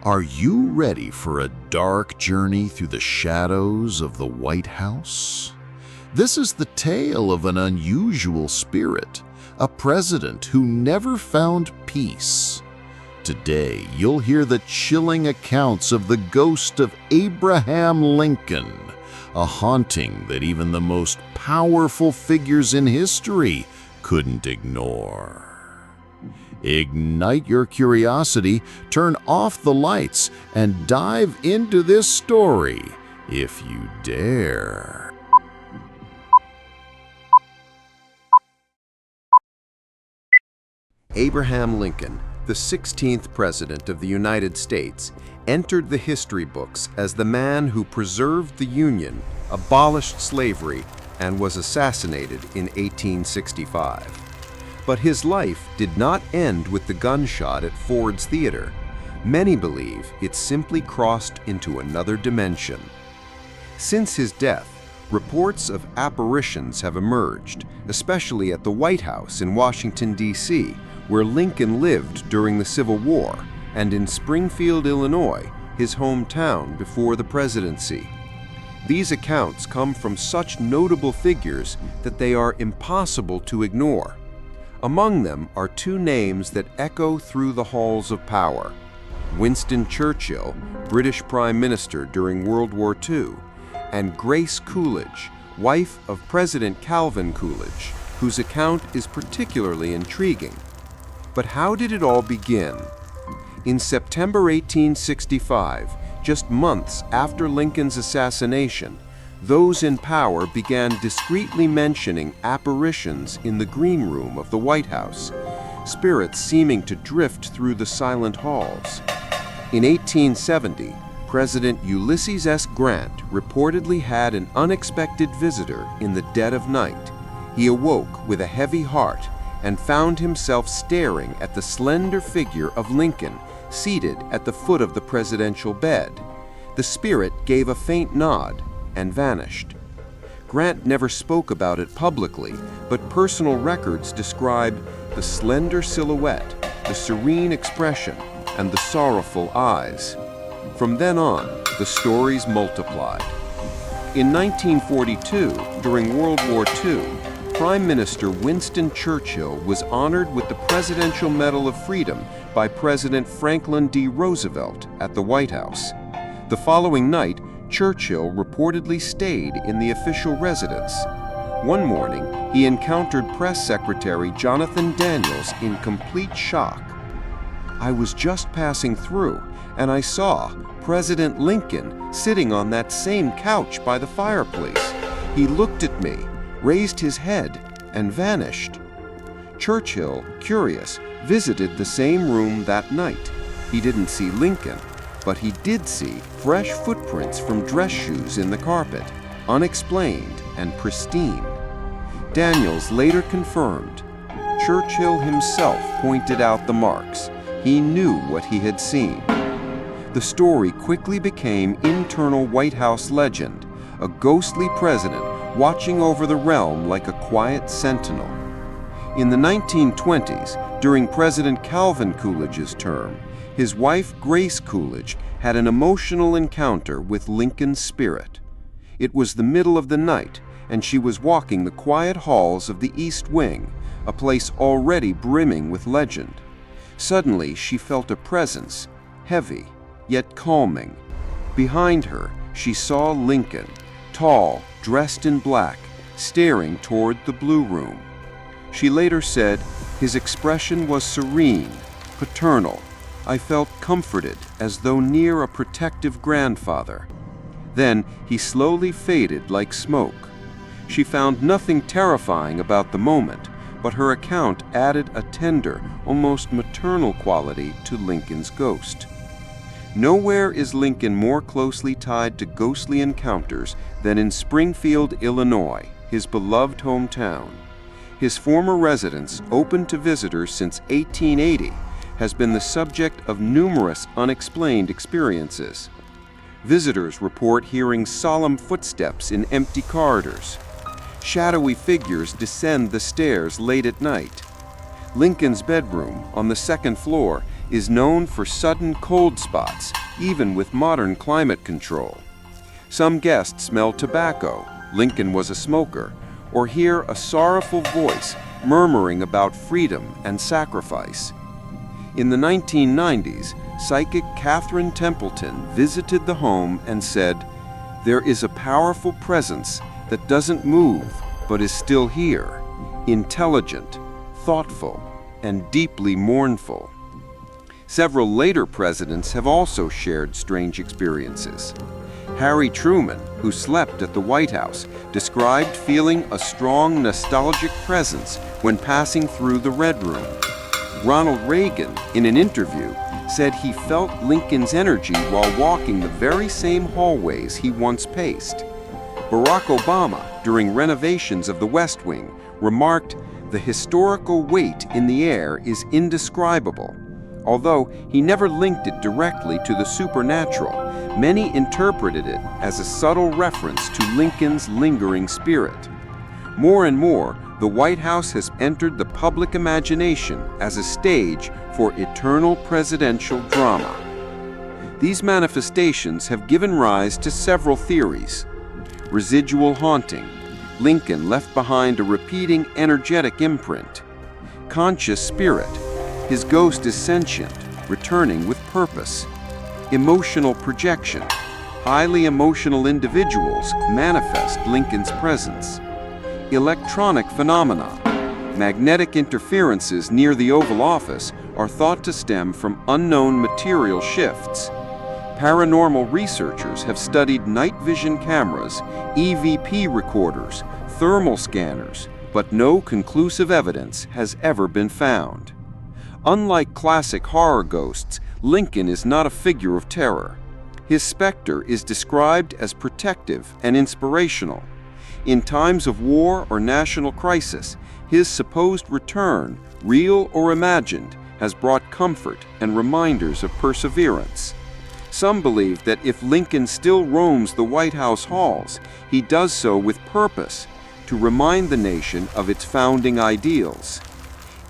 Are you ready for a dark journey through the shadows of the White House? This is the tale of an unusual spirit, a president who never found peace. Today, you'll hear the chilling accounts of the ghost of Abraham Lincoln, a haunting that even the most powerful figures in history couldn't ignore. Ignite your curiosity, turn off the lights, and dive into this story, if you dare. Abraham Lincoln, the 16th President of the United States, entered the history books as the man who preserved the Union, abolished slavery, and was assassinated in 1865. But his life did not end with the gunshot at Ford's Theater. Many believe it simply crossed into another dimension. Since his death, reports of apparitions have emerged, especially at the White House in Washington, D.C., where Lincoln lived during the Civil War, and in Springfield, Illinois, his hometown before the presidency. These accounts come from such notable figures that they are impossible to ignore. Among them are two names that echo through the halls of power: Winston Churchill, British Prime Minister during World War II, and Grace Coolidge, wife of President Calvin Coolidge, whose account is particularly intriguing. But how did it all begin? In September 1865, just months after Lincoln's assassination, those in power began discreetly mentioning apparitions in the green room of the White House, spirits seeming to drift through the silent halls. In 1870, President Ulysses S. Grant reportedly had an unexpected visitor in the dead of night. He awoke with a heavy heart and found himself staring at the slender figure of Lincoln seated at the foot of the presidential bed. The spirit gave a faint nod and vanished. Grant never spoke about it publicly, but personal records describe the slender silhouette, the serene expression, and the sorrowful eyes. From then on, the stories multiplied. In 1942, during World War II, Prime Minister Winston Churchill was honored with the Presidential Medal of Freedom by President Franklin D. Roosevelt at the White House. The following night, Churchill reportedly stayed in the official residence. One morning, he encountered Press Secretary Jonathan Daniels in complete shock. "I was just passing through, and I saw President Lincoln sitting on that same couch by the fireplace. He looked at me, raised his head, and vanished." Churchill, curious, visited the same room that night. He didn't see Lincoln, but he did see fresh footprints from dress shoes in the carpet, unexplained and pristine. Daniels later confirmed. Churchill himself pointed out the marks. He knew what he had seen. The story quickly became internal White House legend, a ghostly president watching over the realm like a quiet sentinel. In the 1920s, during President Calvin Coolidge's term, his wife Grace Coolidge had an emotional encounter with Lincoln's spirit. It was the middle of the night, and she was walking the quiet halls of the East Wing, a place already brimming with legend. Suddenly, she felt a presence, heavy, yet calming. Behind her, she saw Lincoln, tall, dressed in black, staring toward the Blue Room. She later said, "His expression was serene, paternal. I felt comforted as though near a protective grandfather." Then he slowly faded like smoke. She found nothing terrifying about the moment, but her account added a tender, almost maternal quality to Lincoln's ghost. Nowhere is Lincoln more closely tied to ghostly encounters than in Springfield, Illinois, his beloved hometown. His former residence, open to visitors since 1880, has been the subject of numerous unexplained experiences. Visitors report hearing solemn footsteps in empty corridors. Shadowy figures descend the stairs late at night. Lincoln's bedroom, on the second floor, is known for sudden cold spots, even with modern climate control. Some guests smell tobacco, Lincoln was a smoker, or hear a sorrowful voice murmuring about freedom and sacrifice. In the 1990s, psychic Catherine Templeton visited the home and said, "There is a powerful presence that doesn't move but is still here, intelligent, thoughtful, and deeply mournful." Several later presidents have also shared strange experiences. Harry Truman, who slept at the White House, described feeling a strong nostalgic presence when passing through the Red Room. Ronald Reagan, in an interview, said he felt Lincoln's energy while walking the very same hallways he once paced. Barack Obama, during renovations of the West Wing, remarked, "The historical weight in the air is indescribable." Although he never linked it directly to the supernatural, many interpreted it as a subtle reference to Lincoln's lingering spirit. More and more, the White House has entered the public imagination as a stage for eternal presidential drama. These manifestations have given rise to several theories. Residual haunting. Lincoln left behind a repeating energetic imprint. Conscious spirit. His ghost is sentient, returning with purpose. Emotional projection. Highly emotional individuals manifest Lincoln's presence. Electronic phenomena. Magnetic interferences near the Oval Office are thought to stem from unknown material shifts. Paranormal researchers have studied night vision cameras, EVP recorders, thermal scanners, but no conclusive evidence has ever been found. Unlike classic horror ghosts, Lincoln is not a figure of terror. His specter is described as protective and inspirational. In times of war or national crisis, his supposed return, real or imagined, has brought comfort and reminders of perseverance. Some believe that if Lincoln still roams the White House halls, he does so with purpose, to remind the nation of its founding ideals.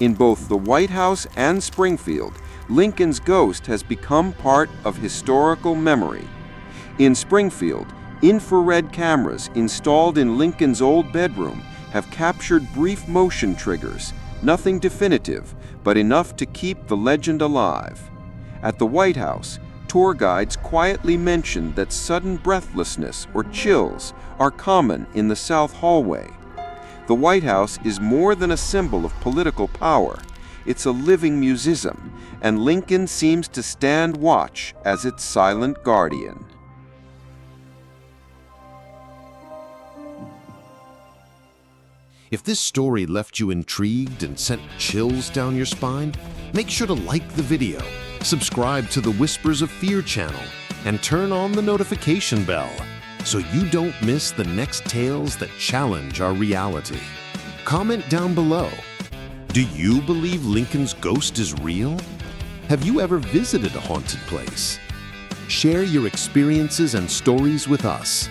In both the White House and Springfield, Lincoln's ghost has become part of historical memory. In Springfield, infrared cameras installed in Lincoln's old bedroom have captured brief motion triggers, nothing definitive, but enough to keep the legend alive. At the White House, tour guides quietly mention that sudden breathlessness or chills are common in the South Hallway. The White House is more than a symbol of political power. It's a living museum, and Lincoln seems to stand watch as its silent guardian. If this story left you intrigued and sent chills down your spine, make sure to like the video, subscribe to the Whispers of Fear channel, and turn on the notification bell so you don't miss the next tales that challenge our reality. Comment down below. Do you believe Lincoln's ghost is real? Have you ever visited a haunted place? Share your experiences and stories with us.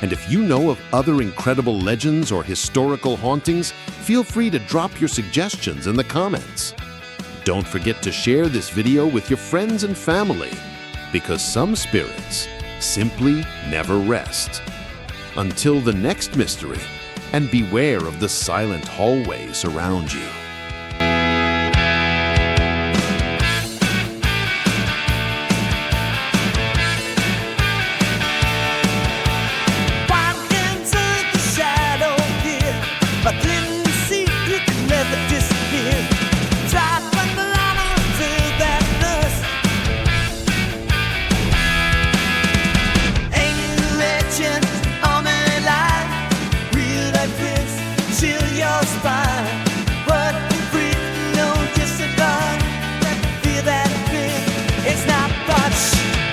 And if you know of other incredible legends or historical hauntings, feel free to drop your suggestions in the comments. Don't forget to share this video with your friends and family, because some spirits simply never rest. Until the next mystery, and beware of the silent hallways around you. It's not much.